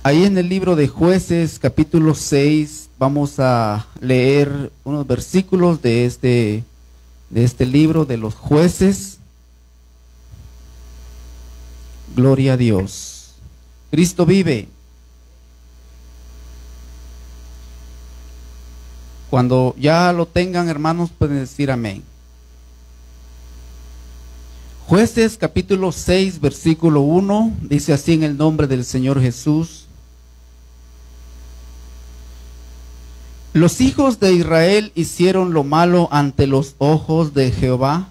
Ahí en el libro de Jueces, capítulo 6, vamos a leer unos versículos de este libro de los jueces. Gloria a Dios. Cristo vive. Cuando ya lo tengan, hermanos, pueden decir amén. Jueces capítulo 6, versículo 1, dice así en el nombre del Señor Jesús. Los hijos de Israel hicieron lo malo ante los ojos de Jehová,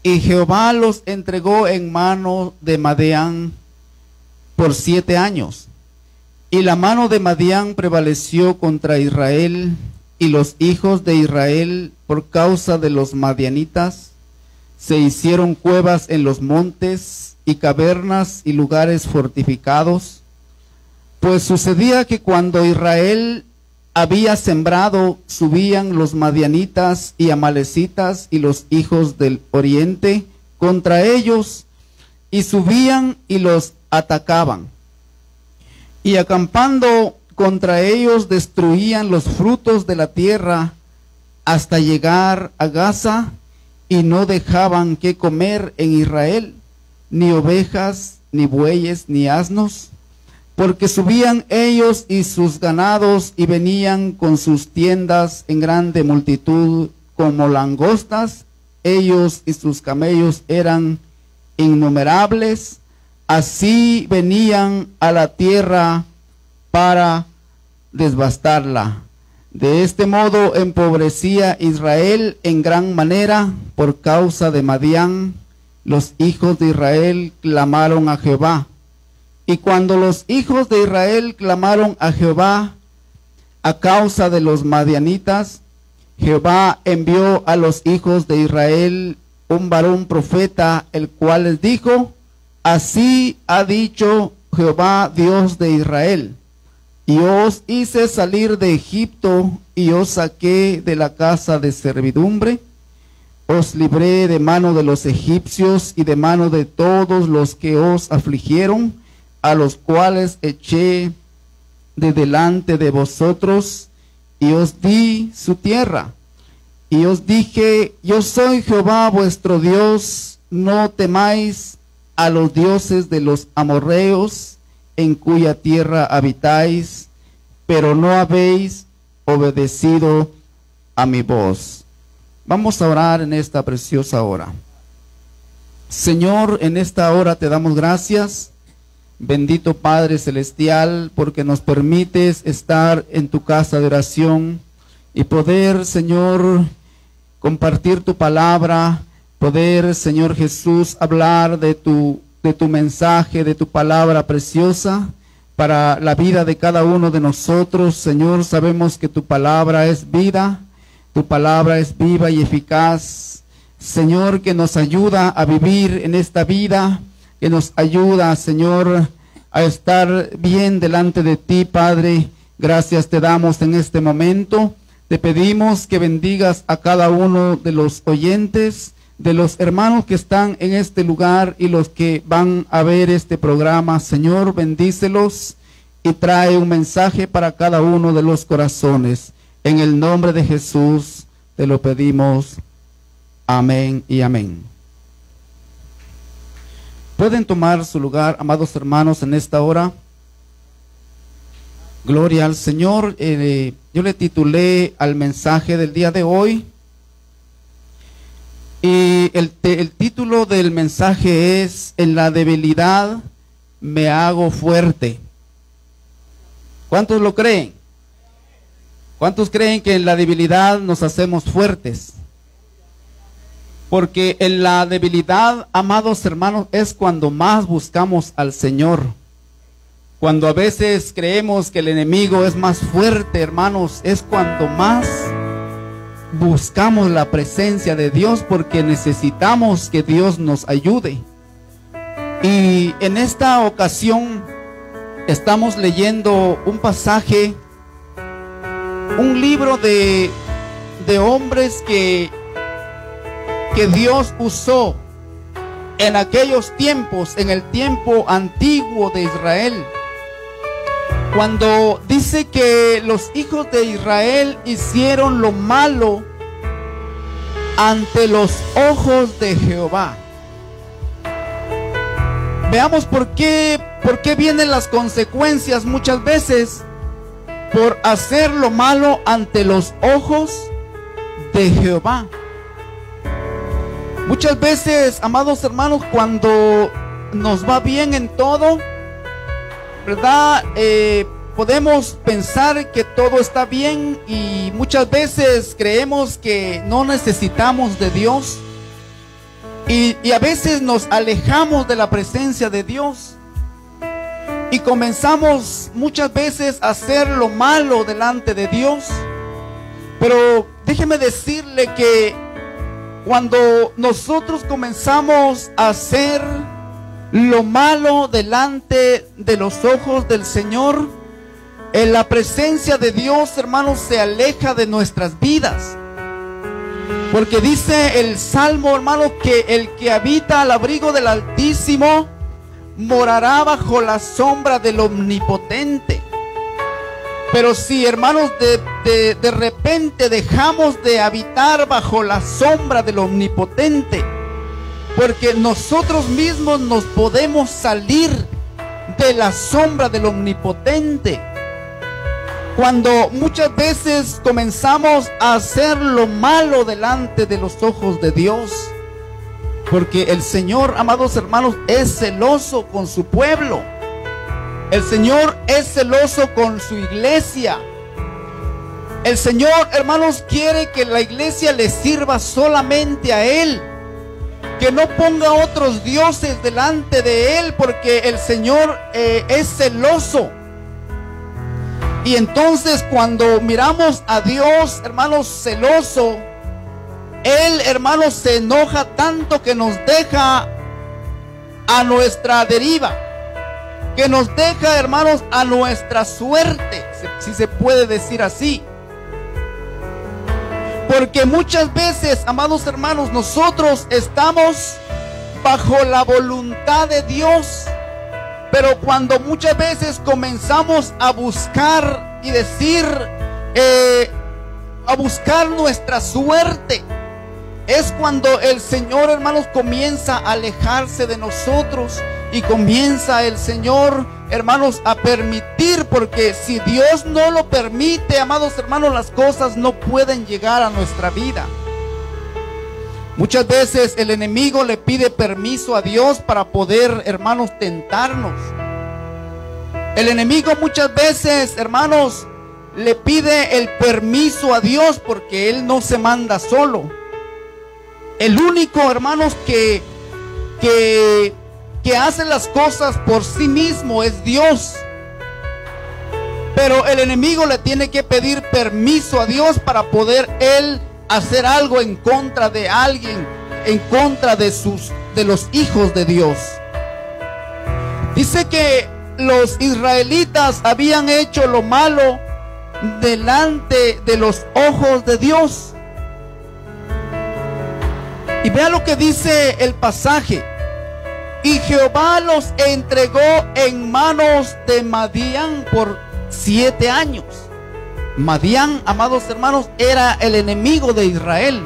y Jehová los entregó en mano de Madián por 7 años. Y la mano de Madián prevaleció contra Israel, y los hijos de Israel, por causa de los madianitas, se hicieron cuevas en los montes, y cavernas y lugares fortificados. Pues sucedía que cuando Israel había sembrado, subían los madianitas y amalecitas y los hijos del oriente contra ellos, y subían y los atacaban. Y acampando contra ellos destruían los frutos de la tierra hasta llegar a Gaza, y no dejaban que comer en Israel, ni ovejas, ni bueyes, ni asnos, porque subían ellos y sus ganados y venían con sus tiendas en grande multitud como langostas. Ellos y sus camellos eran innumerables. Así venían a la tierra para devastarla. De este modo empobrecía Israel en gran manera por causa de Madián. Los hijos de Israel clamaron a Jehová. Y cuando los hijos de Israel clamaron a Jehová a causa de los madianitas, Jehová envió a los hijos de Israel un varón profeta, el cual les dijo: así ha dicho Jehová, Dios de Israel: y os hice salir de Egipto, y os saqué de la casa de servidumbre. Os libré de mano de los egipcios y de mano de todos los que os afligieron, a los cuales eché de delante de vosotros, y os di su tierra. Y os dije: yo soy Jehová vuestro Dios, no temáis a los dioses de los amorreos, en cuya tierra habitáis, pero no habéis obedecido a mi voz. Vamos a orar en esta preciosa hora. Señor, en esta hora te damos gracias, bendito Padre Celestial, porque nos permites estar en tu casa de oración y poder, Señor, compartir tu palabra, poder, Señor Jesús, hablar de tu mensaje, de tu palabra preciosa para la vida de cada uno de nosotros. Señor, sabemos que tu palabra es vida, tu palabra es viva y eficaz, Señor, que nos ayuda a vivir en esta vida, que nos ayuda, Señor, a estar bien delante de ti, Padre. Gracias te damos en este momento. Te pedimos que bendigas a cada uno de los oyentes, de los hermanos que están en este lugar y los que van a ver este programa. Señor, bendícelos y trae un mensaje para cada uno de los corazones. En el nombre de Jesús te lo pedimos. Amén y amén. Pueden tomar su lugar, amados hermanos, en esta hora. Gloria al Señor. Yo le titulé al mensaje del día de hoy, y el título del mensaje es: en la debilidad me hago fuerte. ¿Cuántos lo creen? ¿Cuántos creen que en la debilidad nos hacemos fuertes? Porque en la debilidad, amados hermanos, es cuando más buscamos al Señor. Cuando a veces creemos que el enemigo es más fuerte, hermanos, es cuando más buscamos la presencia de Dios, porque necesitamos que Dios nos ayude. Y en esta ocasión estamos leyendo un pasaje, un libro de hombres que Dios usó en aquellos tiempos, en el tiempo antiguo de Israel. Cuando dice que los hijos de Israel hicieron lo malo ante los ojos de Jehová. Veamos por qué vienen las consecuencias muchas veces por hacer lo malo ante los ojos de Jehová. Muchas veces, amados hermanos, cuando nos va bien en todo, ¿verdad? Podemos pensar que todo está bien y muchas veces creemos que no necesitamos de Dios y a veces nos alejamos de la presencia de Dios y comenzamos muchas veces a hacer lo malo delante de Dios. Pero déjeme decirle que cuando nosotros comenzamos a hacer lo malo delante de los ojos del Señor, en la presencia de Dios, hermanos, se aleja de nuestras vidas. Porque dice el Salmo, hermano, que el que habita al abrigo del Altísimo morará bajo la sombra del Omnipotente. Pero si, hermanos, de repente dejamos de habitar bajo la sombra del Omnipotente, porque nosotros mismos nos podemos salir de la sombra del Omnipotente. Cuando muchas veces comenzamos a hacer lo malo delante de los ojos de Dios, porque el Señor, amados hermanos, es celoso con su pueblo. El Señor es celoso con su iglesia. El Señor, hermanos, quiere que la iglesia le sirva solamente a Él, que no ponga otros dioses delante de Él, porque el Señor es celoso. Y entonces cuando miramos a Dios, hermanos, celoso, Él, hermanos, se enoja tanto que nos deja a nuestra deriva, que nos deja, hermanos, a nuestra suerte, si se puede decir así. Porque muchas veces, amados hermanos, nosotros estamos bajo la voluntad de Dios, pero cuando muchas veces comenzamos a buscar y decir, a buscar nuestra suerte, es cuando el Señor, hermanos, comienza a alejarse de nosotros y comienza el Señor, hermanos, a permitir, porque si Dios no lo permite, amados hermanos, las cosas no pueden llegar a nuestra vida. Muchas veces el enemigo le pide permiso a Dios para poder, hermanos, tentarnos. El enemigo muchas veces, hermanos, le pide el permiso a Dios porque Él no se manda solo. El único, hermanos, que hace las cosas por sí mismo es Dios. Pero el enemigo le tiene que pedir permiso a Dios para poder Él hacer algo en contra de alguien, en contra de los hijos de Dios. Dice que los israelitas habían hecho lo malo delante de los ojos de Dios. Y vea lo que dice el pasaje: y Jehová los entregó en manos de Madián por 7 años. Madián, amados hermanos, era el enemigo de Israel.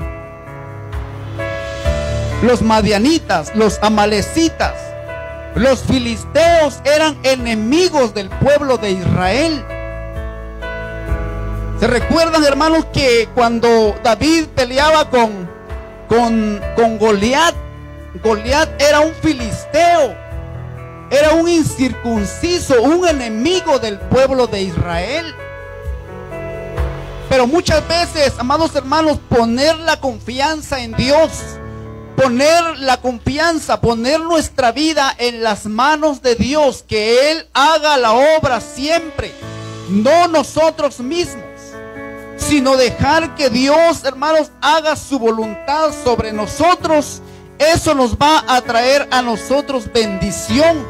Los madianitas, los amalecitas, los filisteos eran enemigos del pueblo de Israel. ¿Se recuerdan, hermanos, que cuando David peleaba con Goliat? Goliat era un filisteo, era un incircunciso, un enemigo del pueblo de Israel. Pero muchas veces, amados hermanos, poner la confianza en Dios, poner la confianza, poner nuestra vida en las manos de Dios, que Él haga la obra siempre, no nosotros mismos, sino dejar que Dios, hermanos, haga su voluntad sobre nosotros. Eso nos va a traer a nosotros bendición.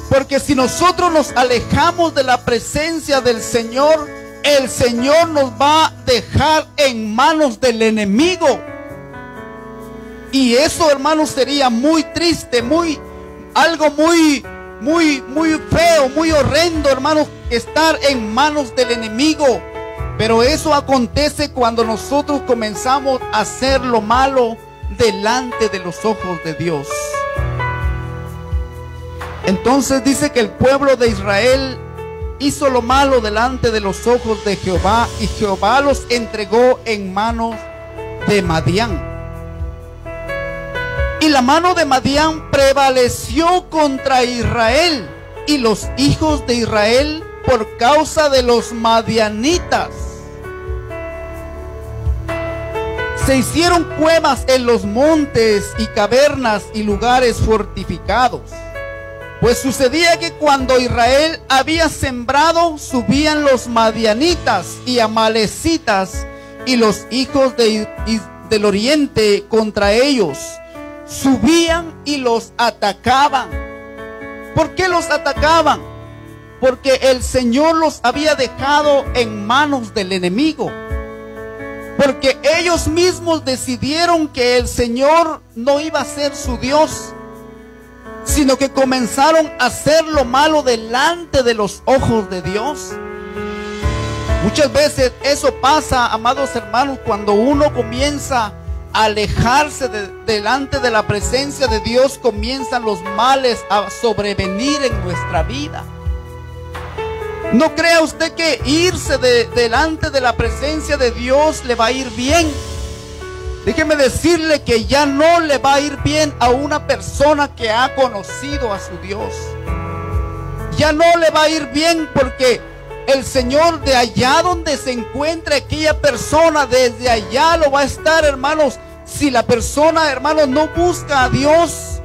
Porque si nosotros nos alejamos de la presencia del Señor, el Señor nos va a dejar en manos del enemigo. Y eso, hermanos, sería muy triste, algo muy muy feo, muy horrendo, hermanos, estar en manos del enemigo. Pero eso acontece cuando nosotros comenzamos a hacer lo malo delante de los ojos de Dios. Entonces dice que el pueblo de Israel hizo lo malo delante de los ojos de Jehová, y Jehová los entregó en manos de Madián. Y la mano de Madián prevaleció contra Israel y los hijos de Israel por causa de los madianitas. Se hicieron cuevas en los montes y cavernas y lugares fortificados. Pues sucedía que cuando Israel había sembrado, subían los madianitas y amalecitas y los hijos del oriente contra ellos. Subían y los atacaban. ¿Por qué los atacaban? Porque el Señor los había dejado en manos del enemigo. Porque ellos mismos decidieron que el Señor no iba a ser su Dios, sino que comenzaron a hacer lo malo delante de los ojos de Dios. Muchas veces eso pasa, amados hermanos, cuando uno comienza a alejarse delante de la presencia de Dios, comienzan los males a sobrevenir en nuestra vida. No crea usted que irse delante de la presencia de Dios le va a ir bien. Déjeme decirle que ya no le va a ir bien a una persona que ha conocido a su Dios. Ya no le va a ir bien, porque el Señor, de allá donde se encuentre aquella persona, desde allá lo va a estar, hermanos. Si la persona, hermanos, no busca a Dios,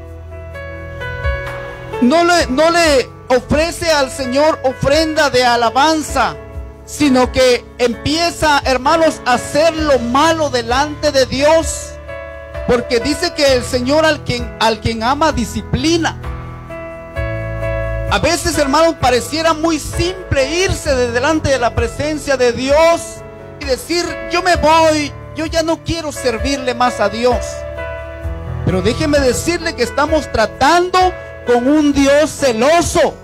no le ofrece al Señor ofrenda de alabanza, sino que empieza, hermanos, a hacer lo malo delante de Dios, porque dice que el Señor al quien ama disciplina. A veces, hermanos, pareciera muy simple irse de delante de la presencia de Dios y decir: yo me voy, yo ya no quiero servirle más a Dios. Pero déjeme decirle que estamos tratando con un Dios celoso,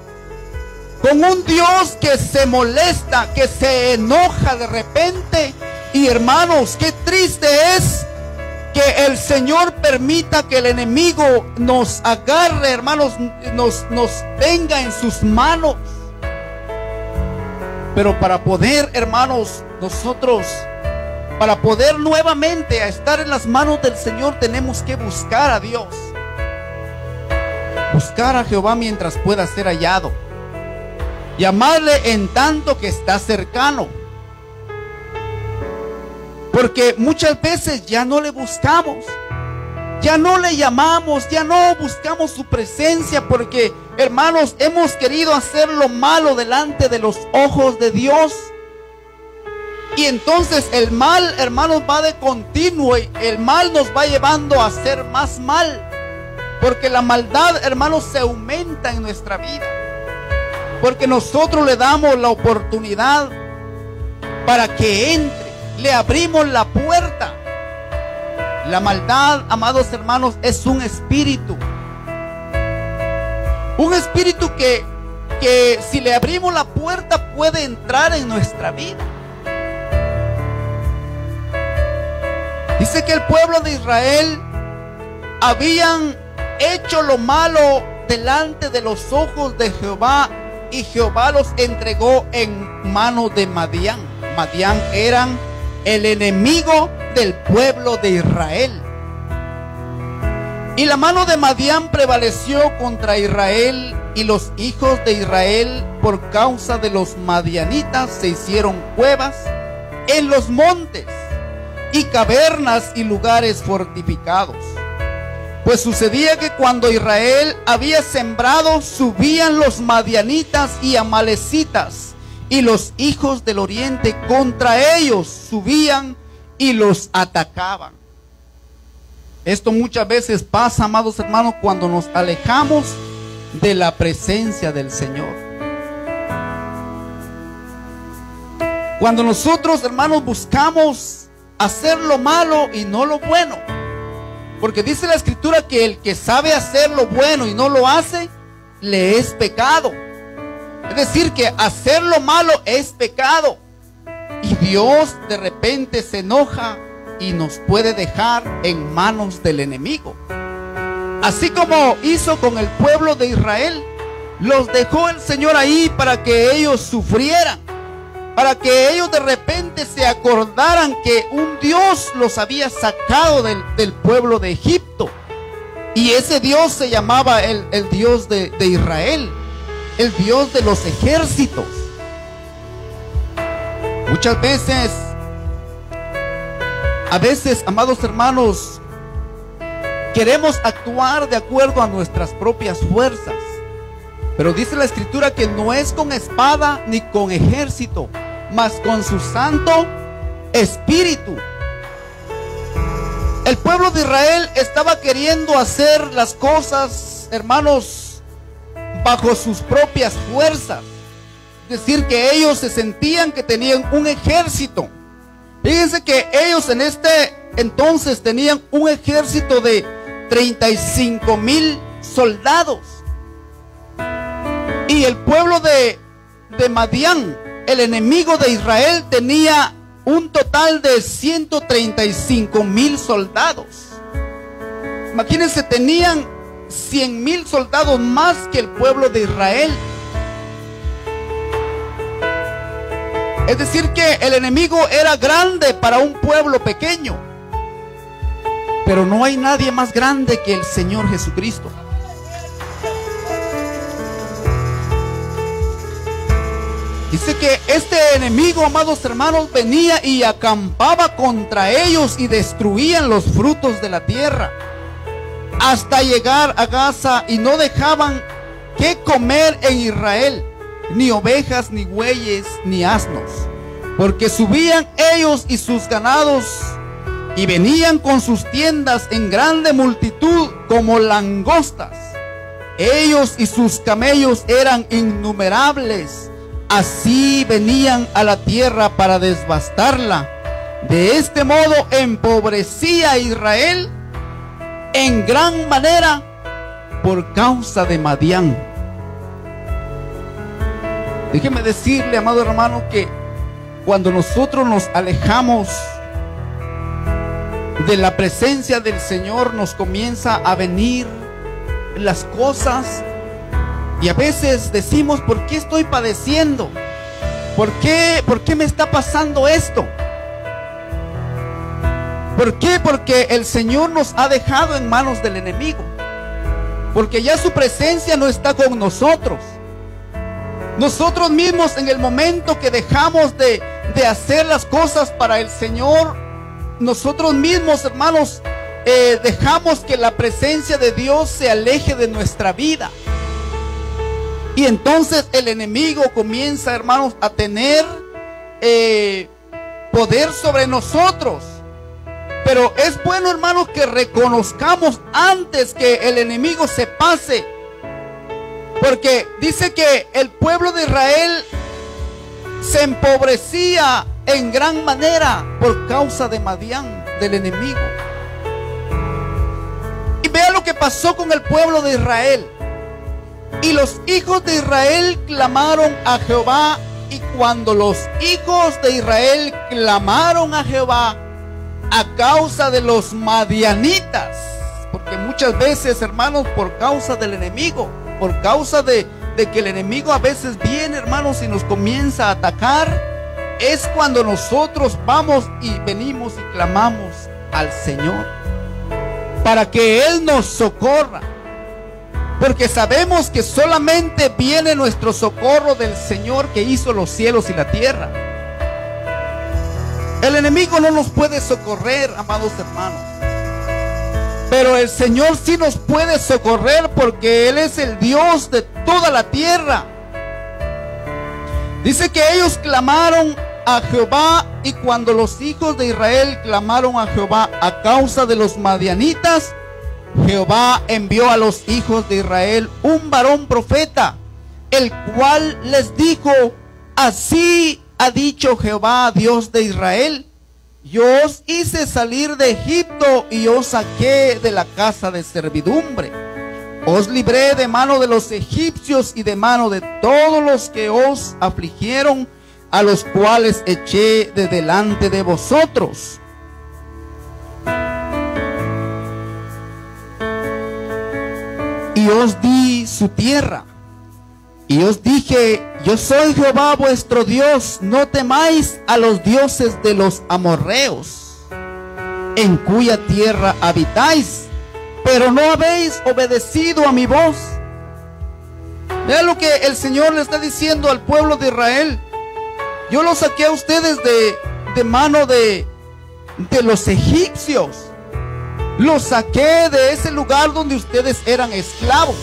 con un Dios que se molesta, que se enoja de repente. Y hermanos, qué triste es que el Señor permita que el enemigo nos agarre, hermanos, nos tenga en sus manos. Pero para poder, hermanos, nosotros, para poder nuevamente estar en las manos del Señor, tenemos que buscar a Dios. Buscar a Jehová mientras pueda ser hallado. Llamarle en tanto que está cercano. Porque muchas veces ya no le buscamos, ya no le llamamos, ya no buscamos su presencia, porque, hermanos, hemos querido hacer lo malo delante de los ojos de Dios. Y entonces el mal, hermanos, va de continuo, y el mal nos va llevando a hacer más mal, porque la maldad, hermanos, se aumenta en nuestra vida, porque nosotros le damos la oportunidad para que entre. Le abrimos la puerta. La maldad, amados hermanos, es un espíritu. Un espíritu que si le abrimos la puerta puede entrar en nuestra vida. Dice que el pueblo de Israel habían hecho lo malo delante de los ojos de Jehová, y Jehová los entregó en manos de Madián. Madián eran el enemigo del pueblo de Israel. Y la mano de Madián prevaleció contra Israel, y los hijos de Israel por causa de los madianitas se hicieron cuevas en los montes y cavernas y lugares fortificados. Pues sucedía que cuando Israel había sembrado, subían los madianitas y amalecitas y los hijos del oriente contra ellos, subían y los atacaban. Esto muchas veces pasa, amados hermanos, cuando nos alejamos de la presencia del Señor. Cuando nosotros, hermanos, buscamos hacer lo malo y no lo bueno. Porque dice la Escritura que el que sabe hacer lo bueno y no lo hace, le es pecado. Es decir, que hacer lo malo es pecado. Y Dios de repente se enoja y nos puede dejar en manos del enemigo. Así como hizo con el pueblo de Israel, los dejó el Señor ahí para que ellos sufrieran, para que ellos de repente se acordaran que un Dios los había sacado del pueblo de Egipto. Y ese Dios se llamaba el Dios de Israel, el Dios de los ejércitos. Muchas veces, amados hermanos, queremos actuar de acuerdo a nuestras propias fuerzas. Pero dice la Escritura que no es con espada ni con ejército, mas con su Santo Espíritu. El pueblo de Israel estaba queriendo hacer las cosas, hermanos, bajo sus propias fuerzas. Es decir, que ellos se sentían que tenían un ejército. Fíjense que ellos en este entonces tenían un ejército de 35,000 soldados. Y el pueblo de Madián, el enemigo de Israel, tenía un total de 135,000 soldados. Imagínense, tenían 100,000 soldados más que el pueblo de Israel. Es decir, que el enemigo era grande para un pueblo pequeño. Pero no hay nadie más grande que el Señor Jesucristo. Dice que este enemigo, amados hermanos, venía y acampaba contra ellos y destruían los frutos de la tierra hasta llegar a Gaza, y no dejaban que comer en Israel, ni ovejas, ni bueyes, ni asnos, porque subían ellos y sus ganados y venían con sus tiendas en grande multitud como langostas. Ellos y sus camellos eran innumerables. Así venían a la tierra para devastarla. De este modo empobrecía a Israel en gran manera por causa de Madián. Déjeme decirle, amado hermano, que cuando nosotros nos alejamos de la presencia del Señor, nos comienza a venir las cosas. Y a veces decimos, ¿por qué estoy padeciendo? ¿Por qué me está pasando esto? ¿Por qué? Porque el Señor nos ha dejado en manos del enemigo. Porque ya su presencia no está con nosotros. Nosotros mismos, en el momento que dejamos de hacer las cosas para el Señor, nosotros mismos, hermanos, dejamos que la presencia de Dios se aleje de nuestra vida. Y entonces el enemigo comienza, hermanos, a tener poder sobre nosotros. Pero es bueno, hermanos, que reconozcamos antes que el enemigo se pase. Porque dice que el pueblo de Israel se empobrecía en gran manera por causa de Madián, del enemigo. Y vea lo que pasó con el pueblo de Israel. Y los hijos de Israel clamaron a Jehová. Y cuando los hijos de Israel clamaron a Jehová a causa de los madianitas, porque muchas veces, hermanos, por causa del enemigo, por causa de que el enemigo a veces viene, hermanos, y nos comienza a atacar, es cuando nosotros vamos y venimos y clamamos al Señor para que Él nos socorra. Porque sabemos que solamente viene nuestro socorro del Señor, que hizo los cielos y la tierra. El enemigo no nos puede socorrer, amados hermanos. Pero el Señor sí nos puede socorrer, porque Él es el Dios de toda la tierra. Dice que ellos clamaron a Jehová, y cuando los hijos de Israel clamaron a Jehová a causa de los madianitas, Jehová envió a los hijos de Israel un varón profeta, el cual les dijo: así ha dicho Jehová, Dios de Israel: yo os hice salir de Egipto y os saqué de la casa de servidumbre. Os libré de mano de los egipcios y de mano de todos los que os afligieron, a los cuales eché de delante de vosotros. Y os di su tierra. Y os dije, yo soy Jehová vuestro Dios, no temáis a los dioses de los amorreos, en cuya tierra habitáis, pero no habéis obedecido a mi voz. Vean lo que el Señor le está diciendo al pueblo de Israel. Yo los saqué a ustedes de mano de los egipcios. Los saqué de ese lugar donde ustedes eran esclavos.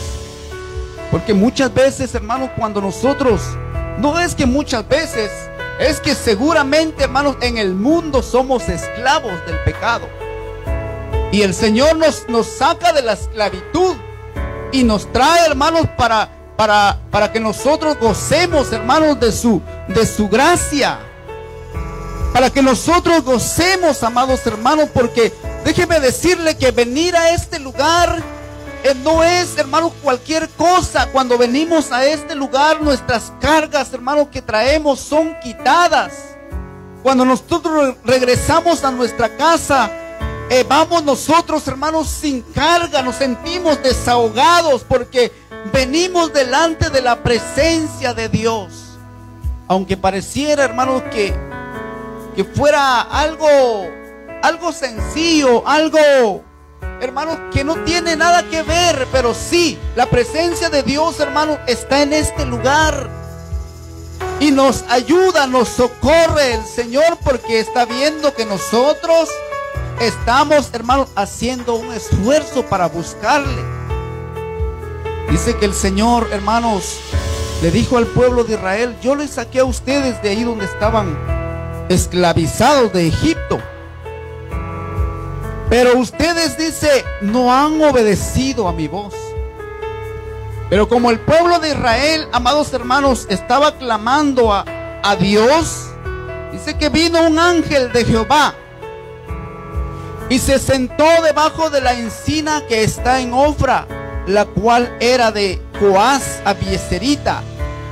Porque muchas veces, hermanos, cuando nosotros, no es que muchas veces, es que seguramente, hermanos, en el mundo somos esclavos del pecado. Y el Señor nos saca de la esclavitud y nos trae, hermanos, para que nosotros gocemos, hermanos, de su gracia. Para que nosotros gocemos, amados hermanos, porque déjeme decirle que venir a este lugar no es, hermanos, cualquier cosa. Cuando venimos a este lugar, nuestras cargas, hermanos, que traemos son quitadas. Cuando nosotros regresamos a nuestra casa, vamos nosotros, hermanos, sin carga, nos sentimos desahogados porque venimos delante de la presencia de Dios. Aunque pareciera, hermanos, que fuera algo sencillo, algo, hermanos, que no tiene nada que ver, pero sí, la presencia de Dios, hermanos, está en este lugar. Y nos ayuda, nos socorre el Señor, porque está viendo que nosotros estamos, hermanos, haciendo un esfuerzo para buscarle. Dice que el Señor, hermanos, le dijo al pueblo de Israel: yo les saqué a ustedes de ahí donde estaban esclavizados de Egipto. Pero ustedes, dice, no han obedecido a mi voz. Pero como el pueblo de Israel, amados hermanos, estaba clamando a Dios, dice que vino un ángel de Jehová y se sentó debajo de la encina que está en Ofra, la cual era de Joás Abieserita,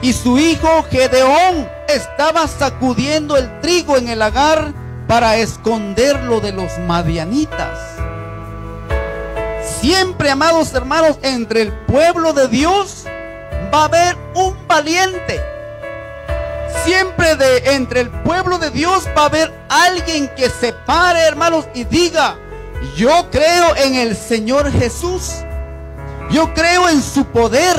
y su hijo Gedeón estaba sacudiendo el trigo en el lagar para esconderlo de los madianitas. Siempre, amados hermanos, entre el pueblo de Dios va a haber un valiente. Siempre entre el pueblo de Dios va a haber alguien que se pare, hermanos, y diga: yo creo en el Señor Jesús. Yo creo en su poder.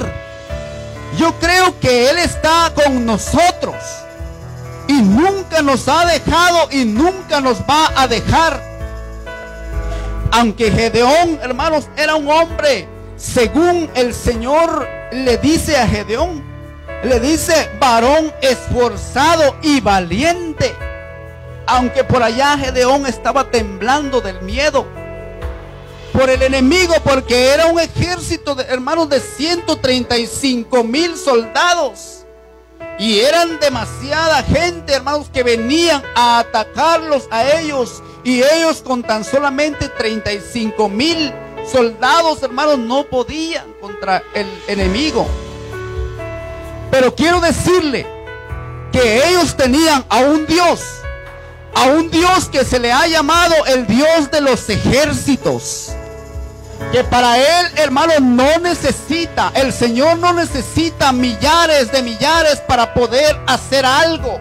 Yo creo que Él está con nosotros. Y nunca nos ha dejado y nunca nos va a dejar. Aunque Gedeón, hermanos, era un hombre, según el Señor le dice a Gedeón, le dice: varón esforzado y valiente. Aunque por allá Gedeón estaba temblando del miedo por el enemigo, porque era un ejército, hermanos, de 135,000 soldados. Y eran demasiada gente, hermanos, que venían a atacarlos a ellos. Y ellos con tan solamente 35,000 soldados, hermanos, no podían contra el enemigo. Pero quiero decirle que ellos tenían a un Dios que se le ha llamado el Dios de los ejércitos. Que para Él, hermano, no necesita, el Señor no necesita millares de millares para poder hacer algo.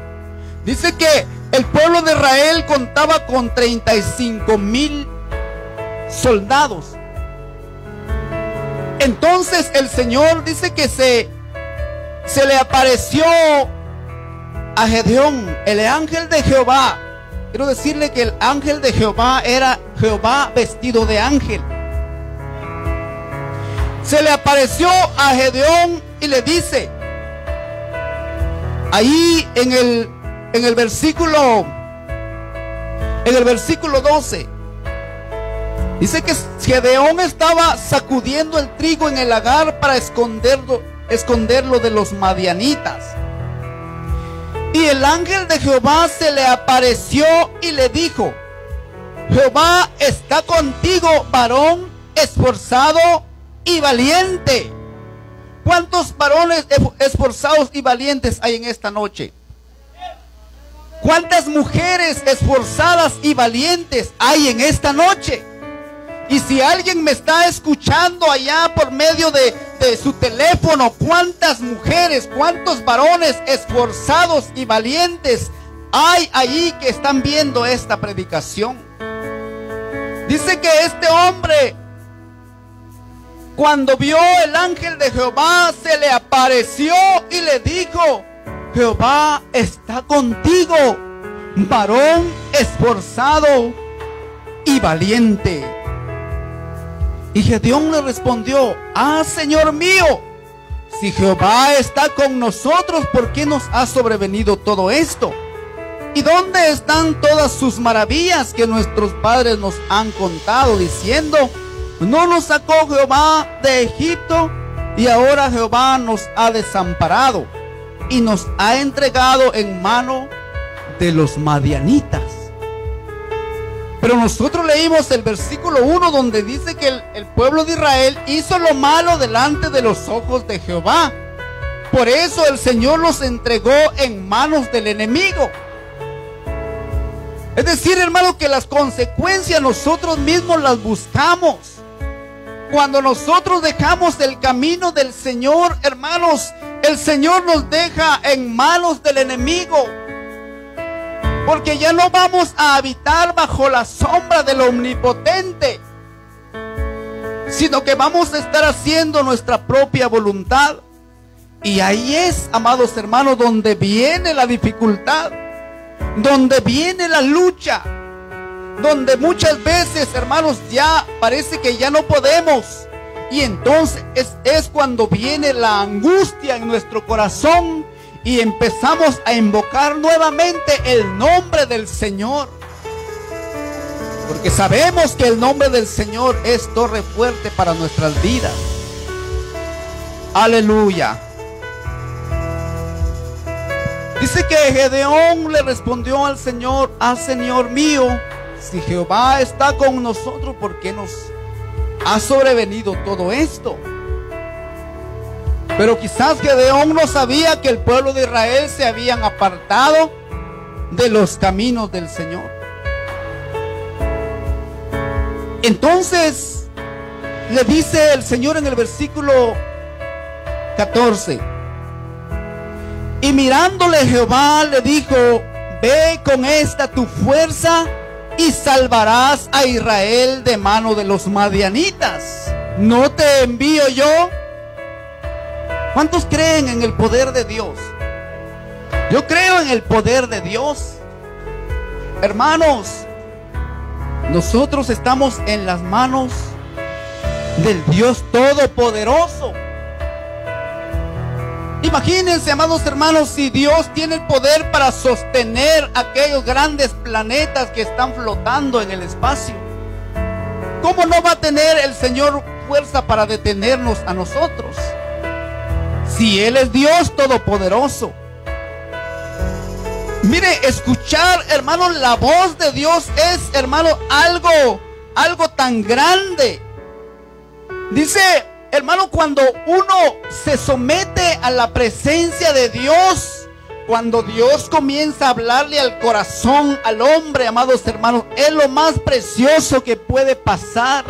Dice que el pueblo de Israel contaba con 35,000 soldados. Entonces el Señor dice que se le apareció a Gedeón, el ángel de Jehová. Quiero decirle que el ángel de Jehová era Jehová vestido de ángel. Se le apareció a Gedeón y le dice, ahí en el versículo 12, dice que Gedeón estaba sacudiendo el trigo en el lagar para esconderlo de los madianitas. Y el ángel de Jehová se le apareció y le dijo: Jehová está contigo, varón esforzado y valiente. ¿Cuántos varones esforzados y valientes hay en esta noche? ¿Cuántas mujeres esforzadas y valientes hay en esta noche? Y si alguien me está escuchando allá por medio de su teléfono, ¿cuántas mujeres, cuántos varones esforzados y valientes hay allí que están viendo esta predicación? Dice que este hombre, cuando vio el ángel de Jehová, se le apareció y le dijo: Jehová está contigo, varón esforzado y valiente. Y Gedeón le respondió: ah, Señor mío, si Jehová está con nosotros, ¿por qué nos ha sobrevenido todo esto? ¿Y dónde están todas sus maravillas que nuestros padres nos han contado, diciendo: no nos sacó Jehová de Egipto, y ahora Jehová nos ha desamparado y nos ha entregado en mano de los madianitas? Pero nosotros leímos el versículo 1, donde dice que el pueblo de Israel hizo lo malo delante de los ojos de Jehová. Por eso el Señor los entregó en manos del enemigo. Es decir, hermano, que las consecuencias nosotros mismos las buscamos. Cuando nosotros dejamos el camino del Señor, hermanos, el Señor nos deja en manos del enemigo. Porque ya no vamos a habitar bajo la sombra del Omnipotente, sino que vamos a estar haciendo nuestra propia voluntad. Y ahí es, amados hermanos, donde viene la dificultad, donde viene la lucha, donde muchas veces, hermanos, ya parece que ya no podemos. Y entonces es cuando viene la angustia en nuestro corazón y empezamos a invocar nuevamente el nombre del Señor. Porque sabemos que el nombre del Señor es torre fuerte para nuestras vidas. Aleluya. Dice que Gedeón le respondió al Señor: ah, Señor mío, si Jehová está con nosotros, ¿por qué nos ha sobrevenido todo esto? Pero quizás Gedeón no sabía que el pueblo de Israel se habían apartado de los caminos del Señor. Entonces le dice el Señor en el versículo 14: y mirándole Jehová le dijo: ve con esta tu fuerza y salvarás a Israel de mano de los madianitas. ¿No te envío yo? ¿Cuántos creen en el poder de Dios? Yo creo en el poder de Dios. Hermanos, nosotros estamos en las manos del Dios Todopoderoso. Imagínense, amados hermanos, si Dios tiene el poder para sostener aquellos grandes planetas que están flotando en el espacio, ¿cómo no va a tener el Señor fuerza para detenernos a nosotros? Si Él es Dios Todopoderoso. Mire, escuchar, hermano, la voz de Dios es, hermano, algo tan grande. Dice, hermano, cuando uno se somete a la presencia de Dios, cuando Dios comienza a hablarle al corazón, al hombre, amados hermanos, es lo más precioso que puede pasar.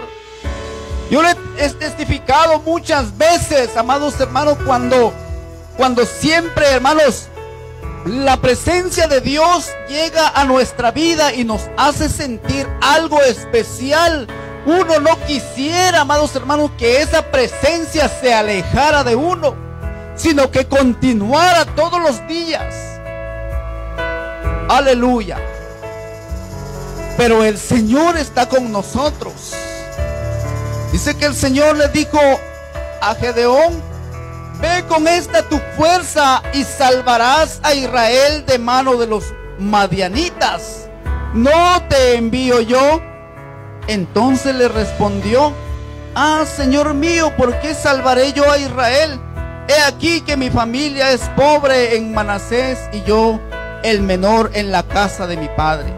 Yo le he testificado muchas veces, amados hermanos, cuando siempre, hermanos, la presencia de Dios llega a nuestra vida y nos hace sentir algo especial. Uno no quisiera, amados hermanos, que esa presencia se alejara de uno, sino que continuara todos los días. Aleluya. Pero el Señor está con nosotros. Dice que el Señor le dijo a Gedeón: ve con esta tu fuerza y salvarás a Israel de mano de los madianitas. ¿No te envío yo? Entonces le respondió: ah, Señor mío, ¿por qué salvaré yo a Israel? He aquí que mi familia es pobre en Manasés y yo el menor en la casa de mi padre.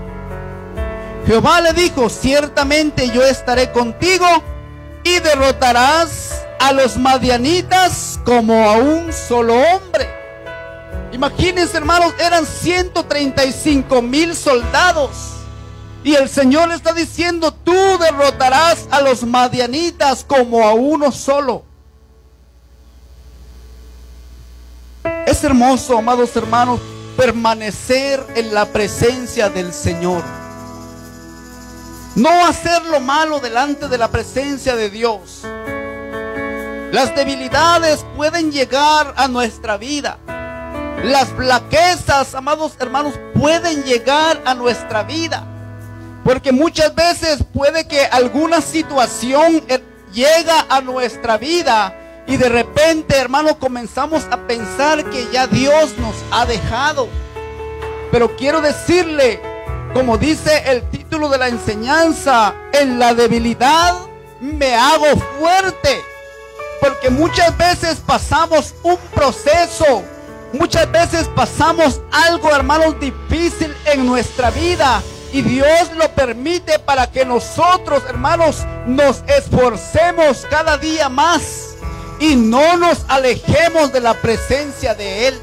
Jehová le dijo: ciertamente yo estaré contigo y derrotarás a los madianitas como a un solo hombre. Imagínense, hermanos, eran 135,000 soldados. Y el Señor le está diciendo: tú derrotarás a los madianitas como a uno solo. Es hermoso, amados hermanos, permanecer en la presencia del Señor. No hacer lo malo delante de la presencia de Dios. Las debilidades pueden llegar a nuestra vida. Las flaquezas, amados hermanos, pueden llegar a nuestra vida. Porque muchas veces puede que alguna situación llega a nuestra vida y de repente, hermano, comenzamos a pensar que ya Dios nos ha dejado. Pero quiero decirle, como dice el título de la enseñanza, en la debilidad me hago fuerte. Porque muchas veces pasamos un proceso, muchas veces pasamos algo, hermanos, difícil en nuestra vida. Y Dios lo permite para que nosotros, hermanos, nos esforcemos cada día más y no nos alejemos de la presencia de Él.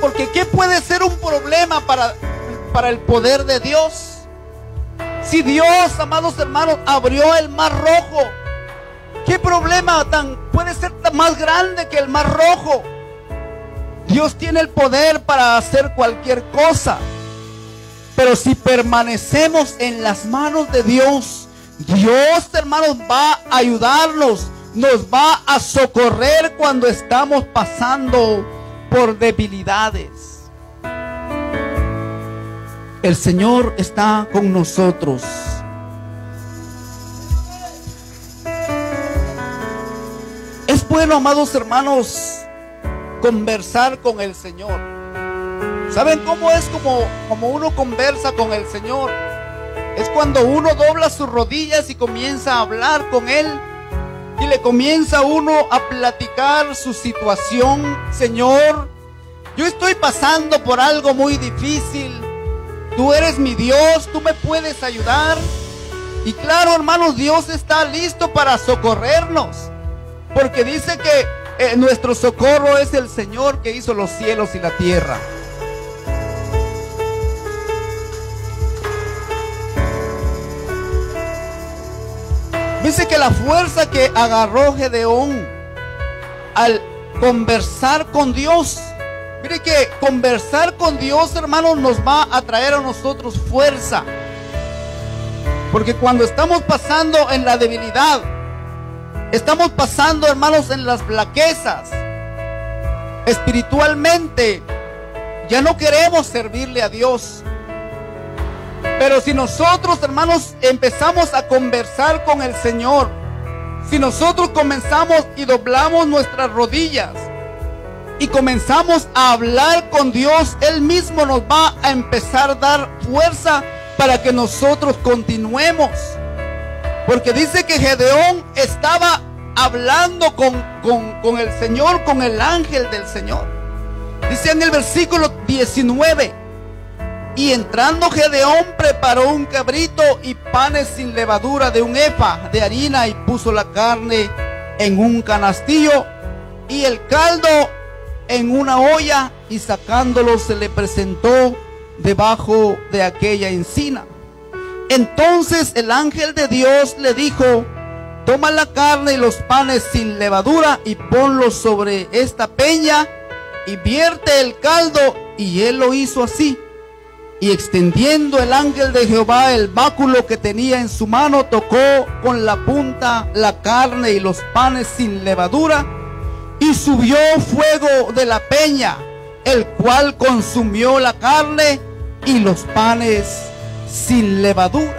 Porque ¿qué puede ser un problema para el poder de Dios? Si Dios, amados hermanos, abrió el mar rojo, ¿qué problema puede ser más grande que el mar rojo? Dios tiene el poder para hacer cualquier cosa. Pero si permanecemos en las manos de Dios, Dios, hermanos, va a ayudarnos, nos va a socorrer cuando estamos pasando por debilidades. El Señor está con nosotros. Es bueno, amados hermanos, conversar con el Señor. ¿Saben cómo es como uno conversa con el Señor? Es cuando uno dobla sus rodillas y comienza a hablar con Él. Y le comienza uno a platicar su situación. Señor, yo estoy pasando por algo muy difícil. Tú eres mi Dios, tú me puedes ayudar. Y claro, hermanos, Dios está listo para socorrernos. Porque dice que nuestro socorro es el Señor que hizo los cielos y la tierra. Dice que la fuerza que agarró Gedeón al conversar con Dios, mire que conversar con Dios, hermanos, nos va a traer a nosotros fuerza. Porque cuando estamos pasando en la debilidad, estamos pasando, hermanos, en las flaquezas, espiritualmente, ya no queremos servirle a Dios. Pero si nosotros, hermanos, empezamos a conversar con el Señor, si nosotros comenzamos y doblamos nuestras rodillas y comenzamos a hablar con Dios, Él mismo nos va a empezar a dar fuerza para que nosotros continuemos. Porque dice que Gedeón estaba hablando con el Señor, con el ángel del Señor. Dice en el versículo 19: y entrando Gedeón preparó un cabrito y panes sin levadura de un efa de harina, y puso la carne en un canastillo y el caldo en una olla, y sacándolo se le presentó debajo de aquella encina. Entonces el ángel de Dios le dijo: toma la carne y los panes sin levadura y ponlos sobre esta peña y vierte el caldo. Y él lo hizo así. Y extendiendo el ángel de Jehová el báculo que tenía en su mano, tocó con la punta la carne y los panes sin levadura, y subió fuego de la peña, el cual consumió la carne y los panes sin levadura.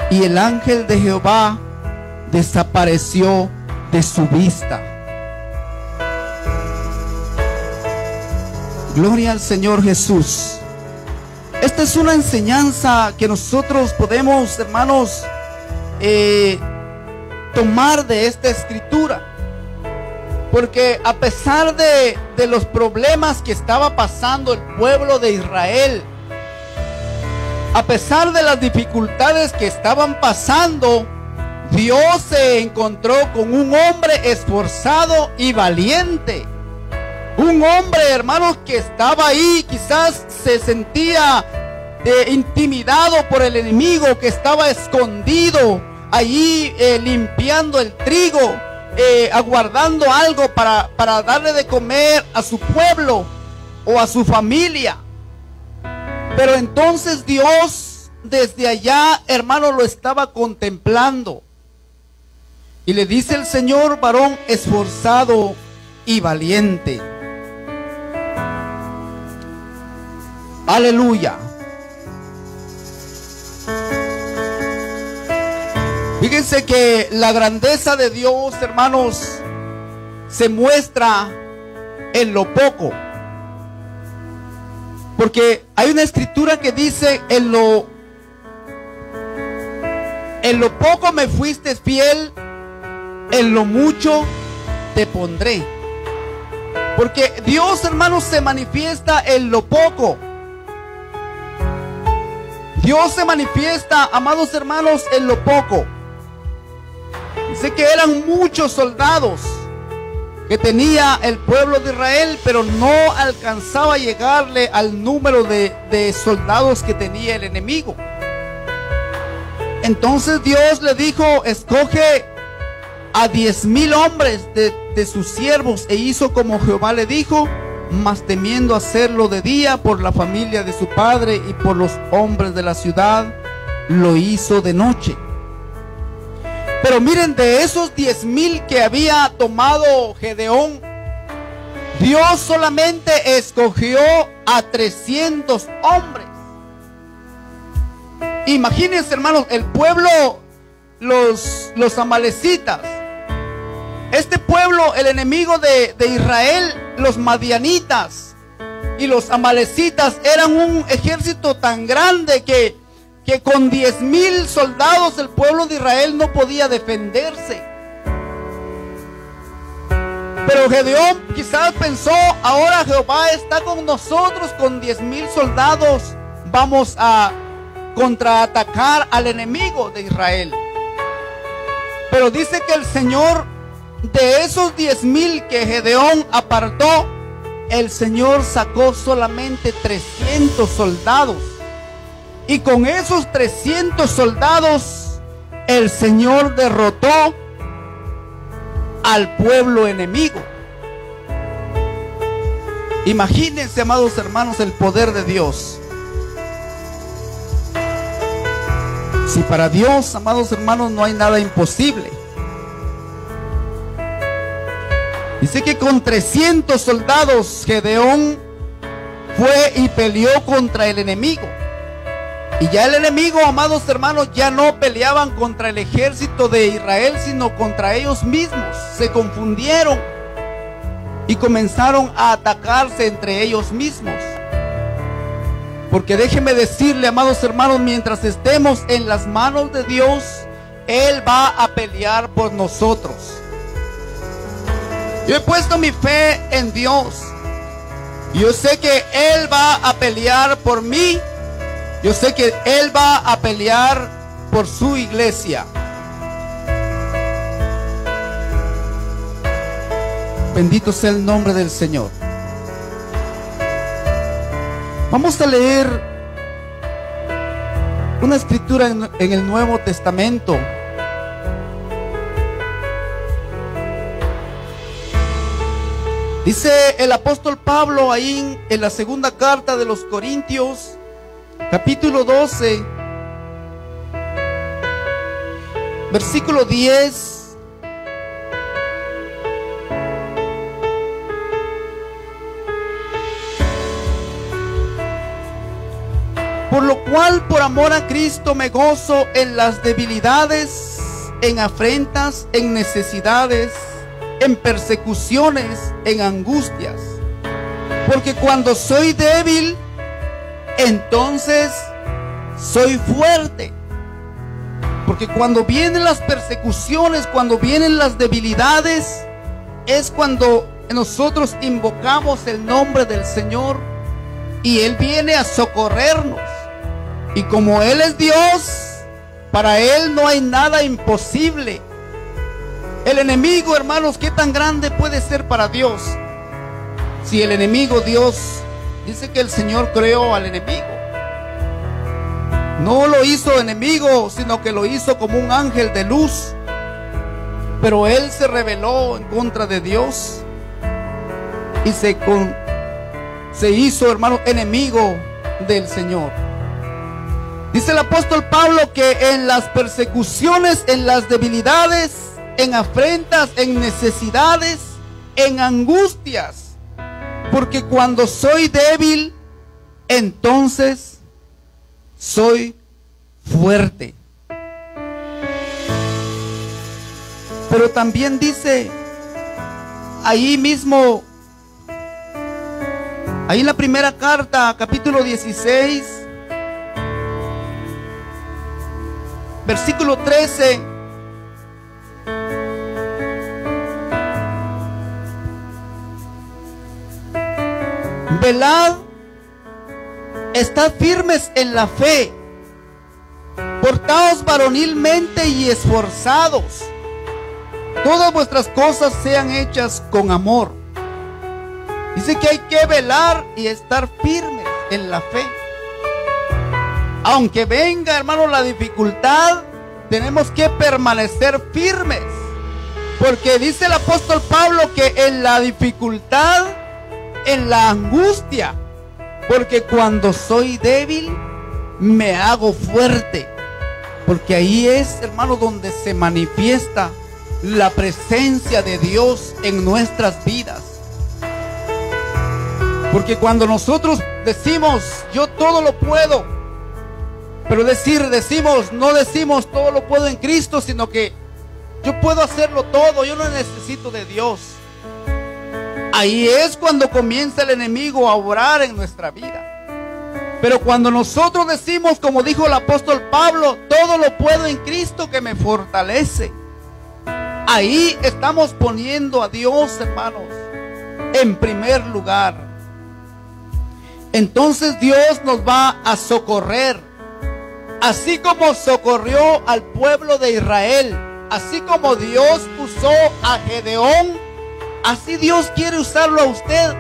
Y el ángel de Jehová desapareció de su vista. Gloria al Señor Jesús. Esta es una enseñanza que nosotros podemos, hermanos, tomar de esta escritura. Porque a pesar de los problemas que estaba pasando el pueblo de Israel, a pesar de las dificultades que estaban pasando, Dios se encontró con un hombre esforzado y valiente. Un hombre, hermanos, que estaba ahí, quizás se sentía intimidado por el enemigo, que estaba escondido allí limpiando el trigo, aguardando algo para darle de comer a su pueblo o a su familia. Pero entonces Dios desde allá, hermano, lo estaba contemplando. Y le dice el Señor: varón esforzado y valiente. Aleluya. Fíjense que la grandeza de Dios, hermanos, se muestra en lo poco. Porque hay una escritura que dice: en lo poco me fuiste fiel, en lo mucho te pondré. Porque Dios, hermanos, se manifiesta en lo poco. Dios se manifiesta, amados hermanos, en lo poco. Dice que eran muchos soldados que tenía el pueblo de Israel, pero no alcanzaba a llegarle al número de soldados que tenía el enemigo. Entonces Dios le dijo: escoge a 10,000 hombres de sus siervos, e hizo como Jehová le dijo, mas temiendo hacerlo de día por la familia de su padre y por los hombres de la ciudad, lo hizo de noche. Pero miren, de esos 10,000 que había tomado Gedeón, Dios solamente escogió a 300 hombres. Imagínense, hermanos, el pueblo, los amalecitas. Este pueblo, el enemigo de Israel, los madianitas y los amalecitas, eran un ejército tan grande que con 10,000 soldados el pueblo de Israel no podía defenderse. Pero Gedeón quizás pensó: ahora Jehová está con nosotros, con 10,000 soldados vamos a contraatacar al enemigo de Israel. Pero dice que el Señor, de esos 10,000 que Gedeón apartó, el Señor sacó solamente 300 soldados. Y con esos 300 soldados, el Señor derrotó al pueblo enemigo. Imagínense, amados hermanos, el poder de Dios. Si para Dios, amados hermanos, no hay nada imposible. Dice que con 300 soldados Gedeón fue y peleó contra el enemigo. Y ya el enemigo, amados hermanos, ya no peleaban contra el ejército de Israel, sino contra ellos mismos. Se confundieron y comenzaron a atacarse entre ellos mismos. Porque déjeme decirle, amados hermanos, mientras estemos en las manos de Dios, Él va a pelear por nosotros. Yo he puesto mi fe en Dios. Yo sé que Él va a pelear por mí. Yo sé que Él va a pelear por su iglesia. Bendito sea el nombre del Señor. Vamos a leer una escritura en el Nuevo Testamento. Dice el apóstol Pablo ahí en la segunda carta de los Corintios, capítulo 12, versículo 10. Por lo cual, por amor a Cristo, me gozo en las debilidades, en afrentas, en necesidades, en persecuciones, en angustias. Porque cuando soy débil, entonces soy fuerte. Porque cuando vienen las persecuciones, cuando vienen las debilidades, es cuando nosotros invocamos el nombre del Señor y Él viene a socorrernos. Y como Él es Dios, Para Él no hay nada imposible. El enemigo, hermanos, ¿qué tan grande puede ser para Dios? Si el enemigo, Dios, dice que el Señor creó al enemigo. No lo hizo enemigo, sino que lo hizo como un ángel de luz. Pero él se rebeló en contra de Dios y se hizo, hermano, enemigo del Señor. Dice el apóstol Pablo que en las persecuciones, en las debilidades, en afrentas, en necesidades, en angustias, porque cuando soy débil, entonces soy fuerte. Pero también dice ahí mismo, ahí en la primera carta, capítulo 16, versículo 13. Velad, estad firmes en la fe, portaos varonilmente y esforzados. Todas vuestras cosas sean hechas con amor. Dice que hay que velar y estar firmes en la fe. Aunque venga, hermano, la dificultad, tenemos que permanecer firmes. Porque dice el apóstol Pablo que en la dificultad, en la angustia, porque cuando soy débil, me hago fuerte. Porque ahí es, hermano, donde se manifiesta la presencia de Dios en nuestras vidas. Porque cuando nosotros decimos, yo todo lo puedo, pero decimos, no decimos todo lo puedo en Cristo, sino que yo puedo hacerlo todo, yo no necesito de Dios. Ahí es cuando comienza el enemigo a obrar en nuestra vida. Pero cuando nosotros decimos, como dijo el apóstol Pablo, todo lo puedo en Cristo que me fortalece, ahí estamos poniendo a Dios, hermanos, en primer lugar. Entonces Dios nos va a socorrer. Así como socorrió al pueblo de Israel, así como Dios usó a Gedeón, así Dios quiere usarlo a usted.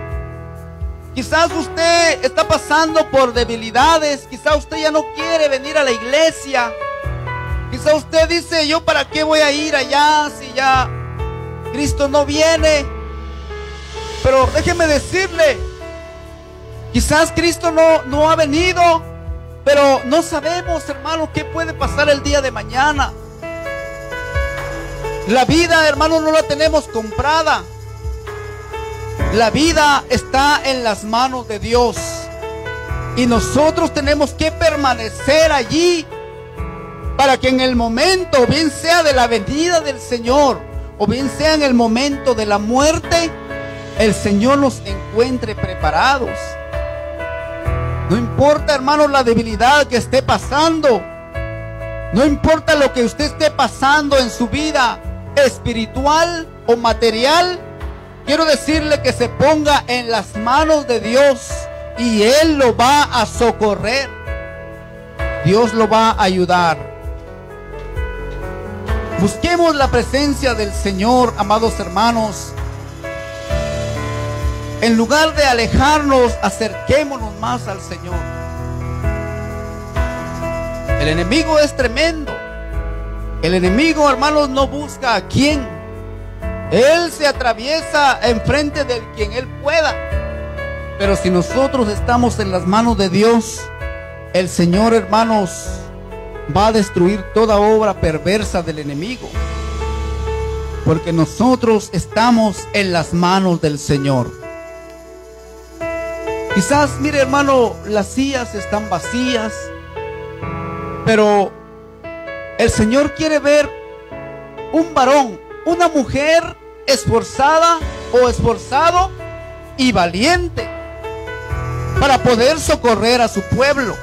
Quizás usted está pasando por debilidades, quizás usted ya no quiere venir a la iglesia. Quizás usted dice, yo para qué voy a ir allá si ya Cristo no viene. Pero déjeme decirle, quizás Cristo no ha venido, pero no sabemos, hermano, qué puede pasar el día de mañana. La vida, hermano, no la tenemos comprada. La vida está en las manos de Dios. Y nosotros tenemos que permanecer allí para que en el momento, bien sea de la venida del Señor o bien sea en el momento de la muerte, el Señor nos encuentre preparados. No importa, hermanos, la debilidad que esté pasando. No importa lo que usted esté pasando en su vida espiritual o material. Quiero decirle que se ponga en las manos de Dios y Él lo va a socorrer. Dios lo va a ayudar. Busquemos la presencia del Señor, amados hermanos. En lugar de alejarnos, acerquémonos más al Señor. El enemigo es tremendo. El enemigo, hermanos, no busca a quién. Él se atraviesa enfrente de quien él pueda. Pero si nosotros estamos en las manos de Dios, el Señor, hermanos, va a destruir toda obra perversa del enemigo. Porque nosotros estamos en las manos del Señor. Quizás, mire, hermano, las sillas están vacías, pero el Señor quiere ver un varón, una mujer esforzada o esforzado y valiente para poder socorrer a su pueblo.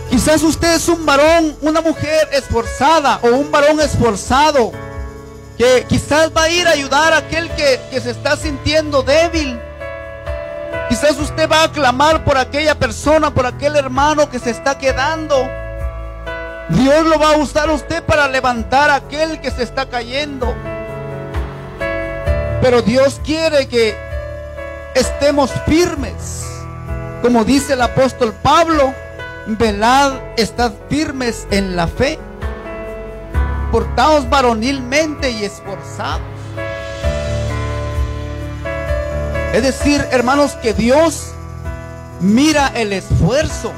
Quizás usted es un varón, una mujer esforzada o un varón esforzado que quizás va a ir a ayudar a aquel que se está sintiendo débil. Quizás usted va a clamar por aquella persona, por aquel hermano que se está quedando. Dios lo va a usar a usted para levantar a aquel que se está cayendo. Pero Dios quiere que estemos firmes. Como dice el apóstol Pablo, velad, estad firmes en la fe. Portaos varonilmente y esforzados. Es decir, hermanos, que Dios mira el esfuerzo.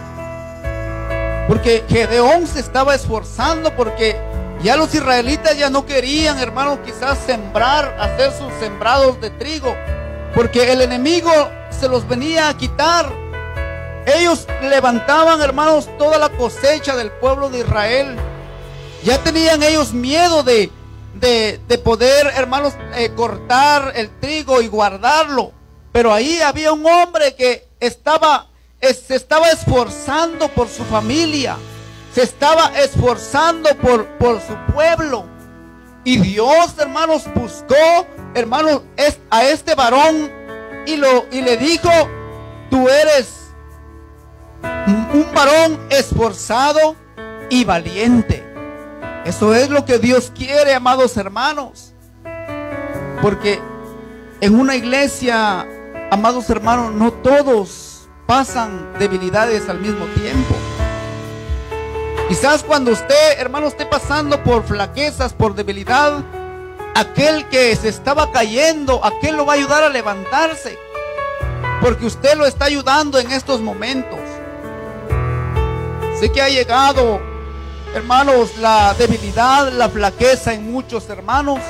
Porque Gedeón se estaba esforzando, porque ya los israelitas ya no querían, hermanos, quizás sembrar, hacer sus sembrados de trigo, porque el enemigo se los venía a quitar. Ellos levantaban, hermanos, toda la cosecha del pueblo de Israel. Ya tenían ellos miedo de poder, hermanos, cortar el trigo y guardarlo. Pero ahí había un hombre que se estaba esforzando por su familia, se estaba esforzando por su pueblo. Y Dios, hermanos, buscó, hermanos, a este varón y le dijo: tú eres un varón esforzado y valiente. Eso es lo que Dios quiere, amados hermanos. Porque en una iglesia, amados hermanos, no todos pasan debilidades al mismo tiempo. Quizás cuando usted, hermano, esté pasando por flaquezas, por debilidad, aquel que se estaba cayendo, aquel lo va a ayudar a levantarse, porque usted lo está ayudando en estos momentos. Sé que ha llegado, hermanos, la debilidad, la flaqueza en muchos hermanos,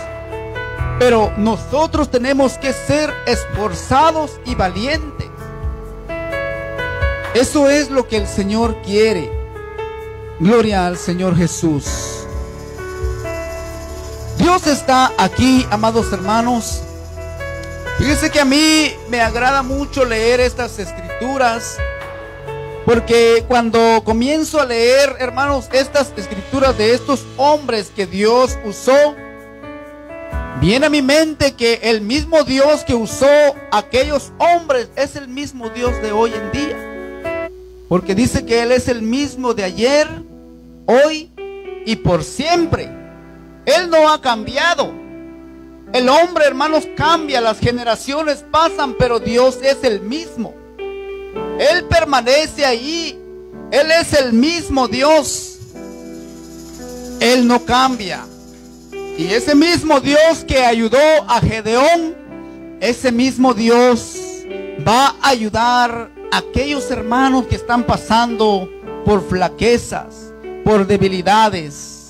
pero nosotros tenemos que ser esforzados y valientes. Eso es lo que el Señor quiere. Gloria al Señor Jesús. Dios está aquí, amados hermanos. Fíjense que a mí me agrada mucho leer estas escrituras, porque cuando comienzo a leer, hermanos, estas escrituras de estos hombres que Dios usó, viene a mi mente que el mismo Dios que usó a aquellos hombres es el mismo Dios de hoy en día. Porque dice que Él es el mismo de ayer, hoy y por siempre. Él no ha cambiado. El hombre, hermanos, cambia, las generaciones pasan, pero Dios es el mismo. Él permanece ahí. Él es el mismo Dios. Él no cambia. Y ese mismo Dios que ayudó a Gedeón, ese mismo Dios va a ayudar a aquellos hermanos que están pasando por flaquezas, por debilidades.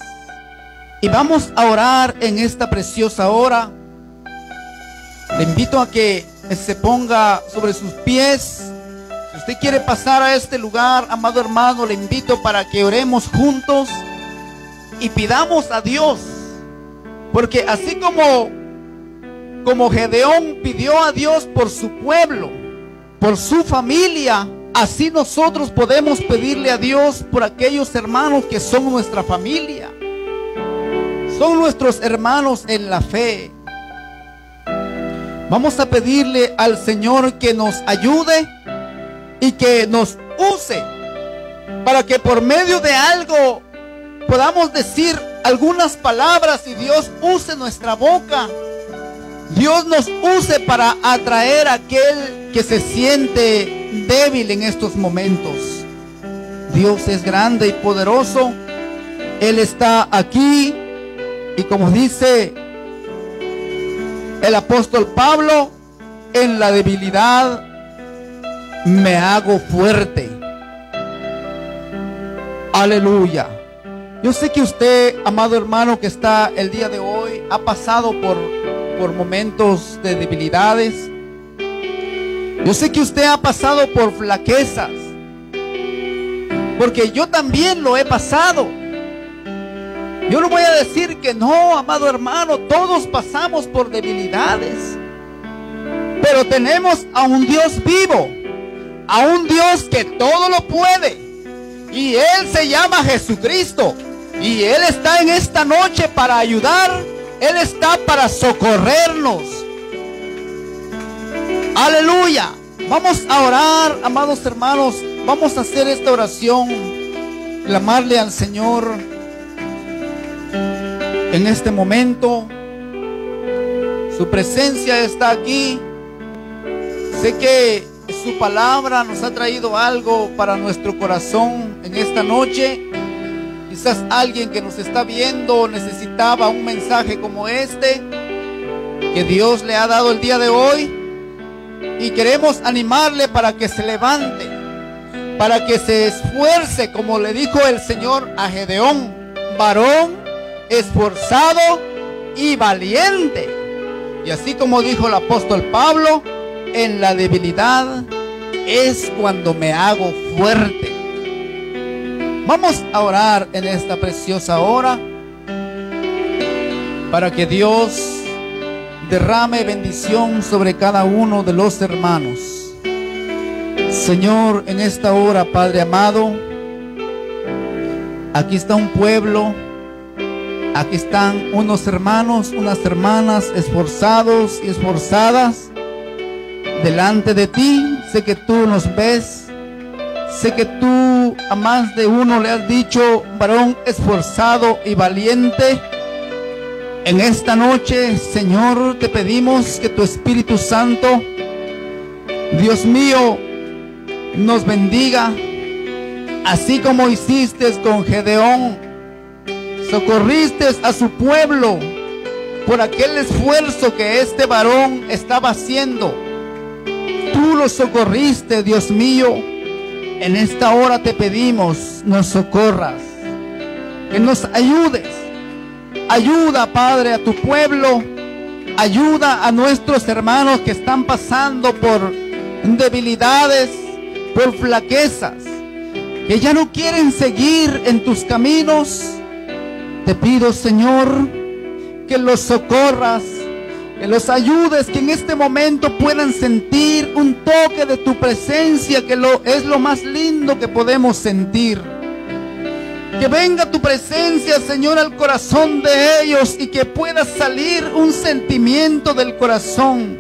Y vamos a orar en esta preciosa hora. Le invito a que se ponga sobre sus pies. Si usted quiere pasar a este lugar, amado hermano, le invito para que oremos juntos y pidamos a Dios. Porque así como Gedeón pidió a Dios por su pueblo, por su familia, así nosotros podemos pedirle a Dios por aquellos hermanos que son nuestra familia, son nuestros hermanos en la fe. Vamos a pedirle al Señor que nos ayude y que nos use, para que por medio de algo podamos decir algunas palabras y Dios use nuestra boca. Dios nos use para atraer a aquel que se siente débil en estos momentos. Dios es grande y poderoso. Él está aquí. Y como dice el apóstol Pablo, en la debilidad me hago fuerte. Aleluya. Yo sé que usted, amado hermano, que está el día de hoy, ha pasado por momentos de debilidades. Yo sé que usted ha pasado por flaquezas, porque yo también lo he pasado. Yo no voy a decir que no, amado hermano, todos pasamos por debilidades, pero tenemos a un Dios vivo, a un Dios que todo lo puede, y Él se llama Jesucristo. Y Él está en esta noche para ayudar. Él está para socorrernos. Aleluya. Vamos a orar, amados hermanos. Vamos a hacer esta oración. clamarle al Señor en este momento. Su presencia está aquí. Sé que su palabra nos ha traído algo para nuestro corazón en esta noche. Quizás alguien que nos está viendo necesitaba un mensaje como este que Dios le ha dado el día de hoy, y queremos animarle para que se levante, para que se esfuerce, como le dijo el Señor a Gedeón: varón esforzado y valiente. Y así como dijo el apóstol Pablo: en la debilidad es cuando me hago fuerte. Vamos a orar en esta preciosa hora para que Dios derrame bendición sobre cada uno de los hermanos. Señor, en esta hora, Padre amado, aquí está un pueblo, aquí están unos hermanos, unas hermanas esforzados y esforzadas delante de ti. Sé que tú nos ves, sé que tú a más de uno le has dicho: varón esforzado y valiente. En esta noche, Señor, te pedimos que tu Espíritu Santo, Dios mío, nos bendiga, así como hiciste con Gedeón. Socorriste a su pueblo por aquel esfuerzo que este varón estaba haciendo. Tú lo socorriste, Dios mío. En esta hora te pedimos, nos socorras, que nos ayudes. Ayuda, Padre, a tu pueblo. Ayuda a nuestros hermanos que están pasando por debilidades, por flaquezas, que ya no quieren seguir en tus caminos. Te pido, Señor, que los socorras, que los ayudes, que en este momento puedan sentir un toque de tu presencia, que es lo más lindo que podemos sentir. Que venga tu presencia, Señor, al corazón de ellos, y que pueda salir un sentimiento del corazón,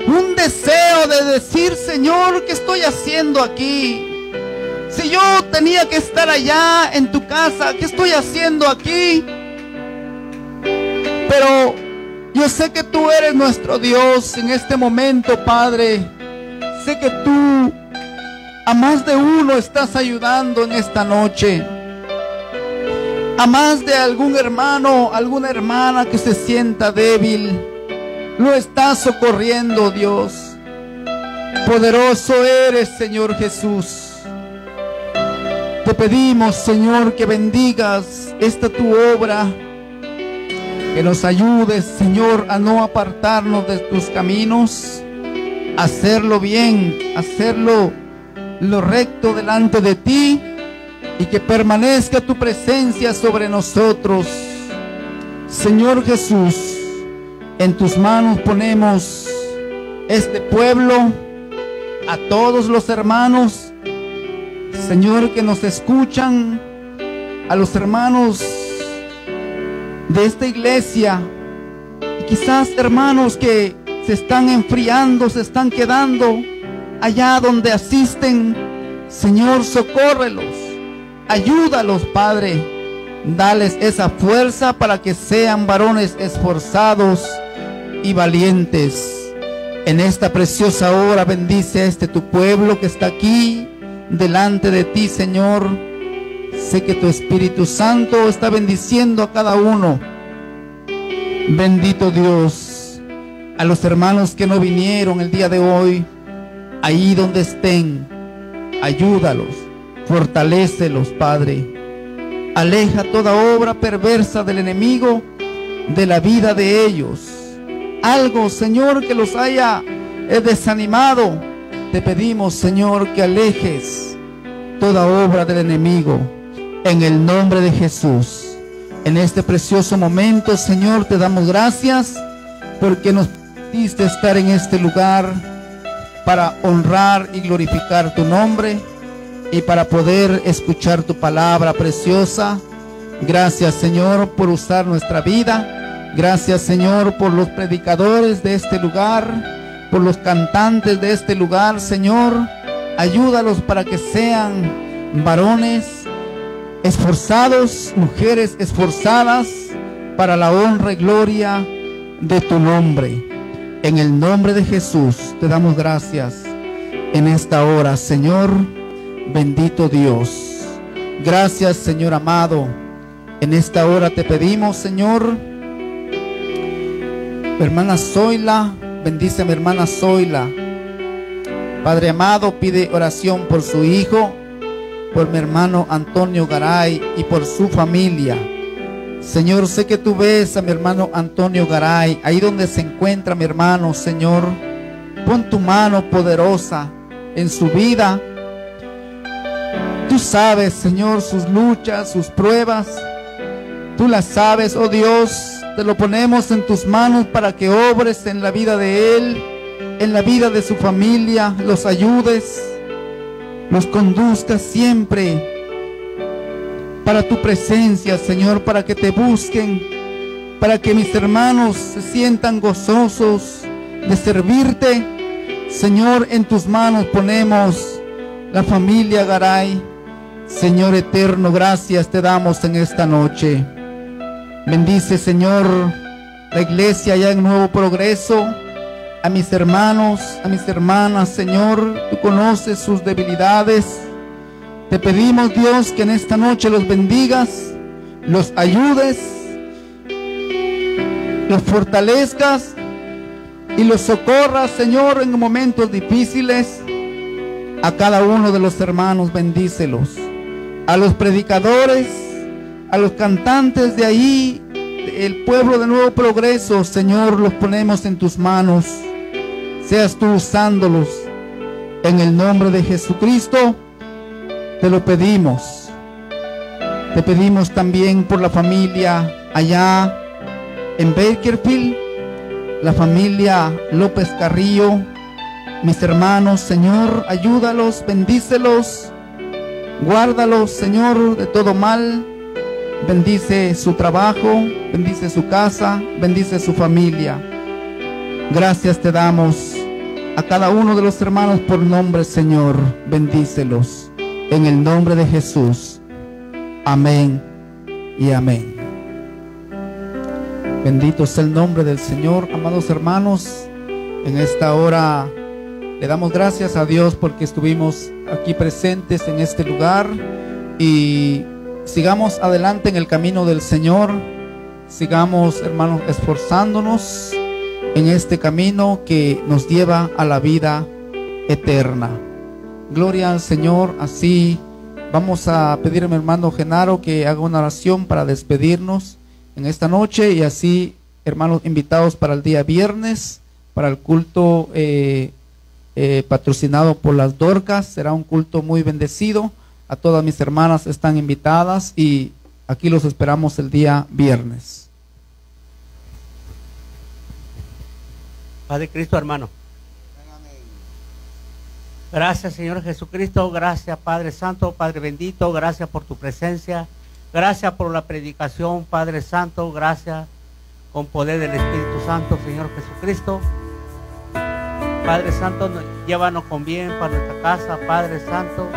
un deseo de decir: Señor, ¿qué estoy haciendo aquí? Si yo tenía que estar allá en tu casa, ¿qué estoy haciendo aquí? Pero yo sé que tú eres nuestro Dios en este momento, Padre. Sé que tú a más de uno estás ayudando en esta noche. A más de algún hermano, alguna hermana que se sienta débil, lo estás socorriendo, Dios. Poderoso eres, Señor Jesús. Te pedimos, Señor, que bendigas esta tu obra, que nos ayudes, Señor, a no apartarnos de tus caminos, a hacerlo bien, a hacerlo lo recto delante de ti, y que permanezca tu presencia sobre nosotros. Señor Jesús, en tus manos ponemos este pueblo, a todos los hermanos, Señor, que nos escuchan, a los hermanos de esta iglesia, y quizás hermanos que se están enfriando, se están quedando allá donde asisten. Señor, socórrelos. Ayúdalos, Padre. Dales esa fuerza para que sean varones esforzados y valientes. En esta preciosa hora bendice a tu pueblo que está aquí delante de ti, Señor. Sé que tu Espíritu Santo está bendiciendo a cada uno. Bendito Dios. A los hermanos que no vinieron el día de hoy, ahí donde estén, ayúdalos. Fortalécelos, Padre. Aleja toda obra perversa del enemigo de la vida de ellos. Algo, Señor, que los haya desanimado, te pedimos, Señor, que alejes toda obra del enemigo. En el nombre de Jesús. En este precioso momento, Señor, te damos gracias porque nos permitiste estar en este lugar para honrar y glorificar tu nombre, y para poder escuchar tu palabra preciosa. Gracias, Señor, por usar nuestra vida. Gracias, Señor, por los predicadores de este lugar, por los cantantes de este lugar, Señor. Ayúdalos para que sean varones esforzados, mujeres esforzadas para la honra y gloria de tu nombre. En el nombre de Jesús te damos gracias en esta hora, Señor, bendito Dios. Gracias, Señor amado. En esta hora te pedimos, Señor, hermana Zoila, bendice a mi hermana Zoila. Padre amado, pide oración por su hijo, por mi hermano Antonio Garay y por su familia. Señor, sé que tú ves a mi hermano Antonio Garay, ahí donde se encuentra mi hermano, Señor. Pon tu mano poderosa en su vida. Tú sabes, Señor, sus luchas, sus pruebas. Tú las sabes, oh Dios. Te lo ponemos en tus manos para que obres en la vida de él, en la vida de su familia, los ayudes, los conduzcas siempre para tu presencia, Señor, para que te busquen, para que mis hermanos se sientan gozosos de servirte. Señor, en tus manos ponemos la familia Garay. Señor eterno, gracias te damos en esta noche. Bendice, Señor, la iglesia allá en Nuevo Progreso, a mis hermanos, a mis hermanas, Señor, tú conoces sus debilidades. Te pedimos, Dios, que en esta noche los bendigas, los ayudes, los fortalezcas y los socorras, Señor, en momentos difíciles. A cada uno de los hermanos bendícelos, a los predicadores, a los cantantes de ahí, el pueblo de Nuevo Progreso, Señor, los ponemos en tus manos. Seas tú usándolos en el nombre de Jesucristo. Te lo pedimos. Te pedimos también por la familia allá en Bakersfield, la familia López Carrillo. Mis hermanos, Señor, ayúdalos, bendícelos, guárdalos, Señor, de todo mal. Bendice su trabajo, bendice su casa, bendice su familia. Gracias te damos a cada uno de los hermanos por nombre, Señor. Bendícelos en el nombre de Jesús. Amén y amén. Bendito sea el nombre del Señor. Amados hermanos, en esta hora le damos gracias a Dios porque estuvimos aquí presentes en este lugar, y sigamos adelante en el camino del Señor. Sigamos, hermanos, esforzándonos en este camino que nos lleva a la vida eterna. Gloria al Señor. Así vamos a pedir a mi hermano Genaro que haga una oración para despedirnos en esta noche, y así, hermanos invitados para el día viernes, para el culto patrocinado por las Dorcas. Será un culto muy bendecido. A todas mis hermanas están invitadas y aquí los esperamos el día viernes. Padre Cristo, hermano. Gracias, Señor Jesucristo. Gracias, Padre Santo, Padre bendito. Gracias por tu presencia. Gracias por la predicación, Padre Santo. Gracias con poder del Espíritu Santo, Señor Jesucristo. Padre Santo, llévanos con bien para nuestra casa, Padre Santo.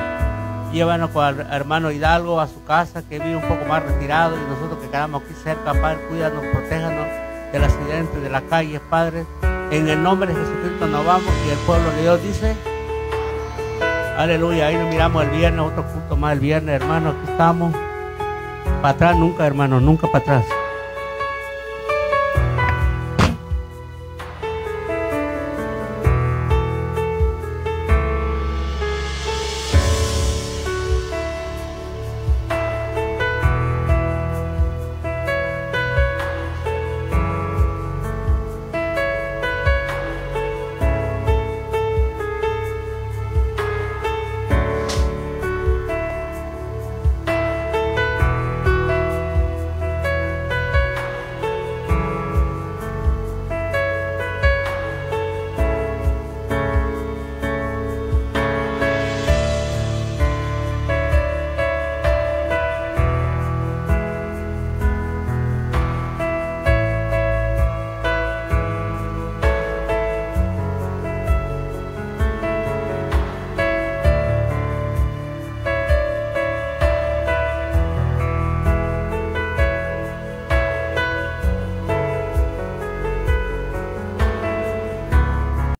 Llévanos con el hermano Hidalgo a su casa, que vive un poco más retirado, y nosotros que quedamos aquí cerca, Padre, cuídanos, protéjanos del accidente de la calle, Padre. En el nombre de Jesucristo nos vamos, y el pueblo de Dios dice, aleluya. Ahí nos miramos el viernes, otro culto más el viernes, hermano. Aquí estamos. Para atrás nunca, hermano, nunca para atrás.